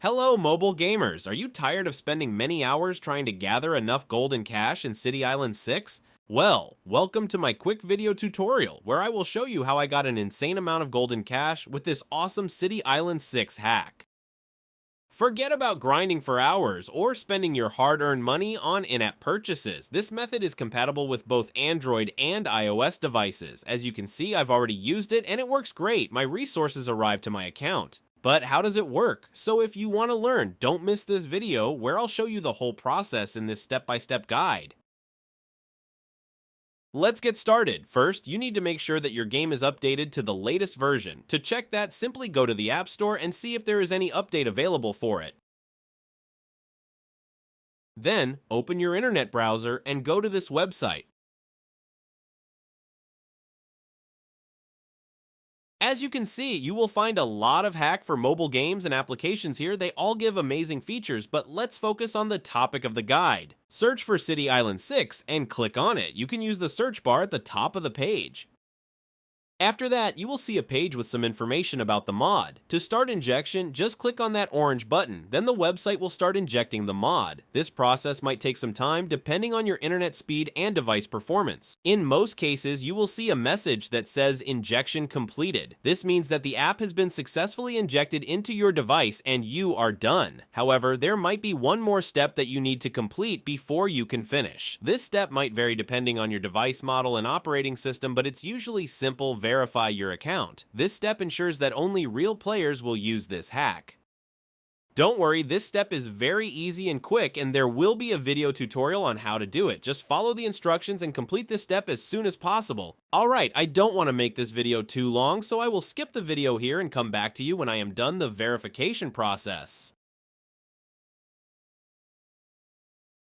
Hello, mobile gamers! Are you tired of spending many hours trying to gather enough golden cash in City Island 6? Well, welcome to my quick video tutorial where I will show you how I got an insane amount of golden cash with this awesome City Island 6 hack. Forget about grinding for hours or spending your hard-earned money on in-app purchases. This method is compatible with both Android and iOS devices. As you can see, I've already used it and it works great. My resources arrived to my account. But how does it work? So if you want to learn, don't miss this video where I'll show you the whole process in this step-by-step guide. Let's get started. First, you need to make sure that your game is updated to the latest version. To check that, simply go to the App Store and see if there is any update available for it. Then, open your internet browser and go to this website. As you can see, you will find a lot of hack for mobile games and applications here. They all give amazing features, but let's focus on the topic of the guide. Search for City Island 6 and click on it. You can use the search bar at the top of the page. After that, you will see a page with some information about the mod. To start injection, just click on that orange button, then the website will start injecting the mod. This process might take some time depending on your internet speed and device performance. In most cases, you will see a message that says injection completed. This means that the app has been successfully injected into your device and you are done. However, there might be one more step that you need to complete before you can finish. This step might vary depending on your device model and operating system, but it's usually simple. Verify your account. This step ensures that only real players will use this hack. Don't worry, this step is very easy and quick, and there will be a video tutorial on how to do it. Just follow the instructions and complete this step as soon as possible. Alright, I don't want to make this video too long, so I will skip the video here and come back to you when I am done the verification process.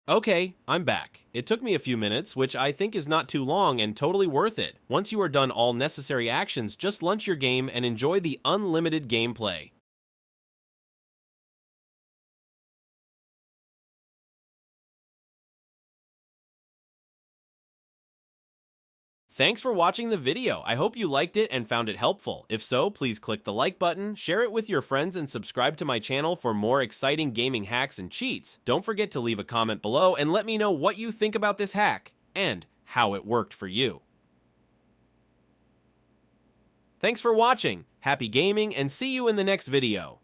Okay, I'm back. It took me a few minutes, which I think is not too long and totally worth it. Once you are done all necessary actions, just launch your game and enjoy the unlimited gameplay. Thanks for watching the video. I hope you liked it and found it helpful. If so, please click the like button, share it with your friends, and subscribe to my channel for more exciting gaming hacks and cheats. Don't forget to leave a comment below and let me know what you think about this hack and how it worked for you. Thanks for watching, happy gaming, and see you in the next video.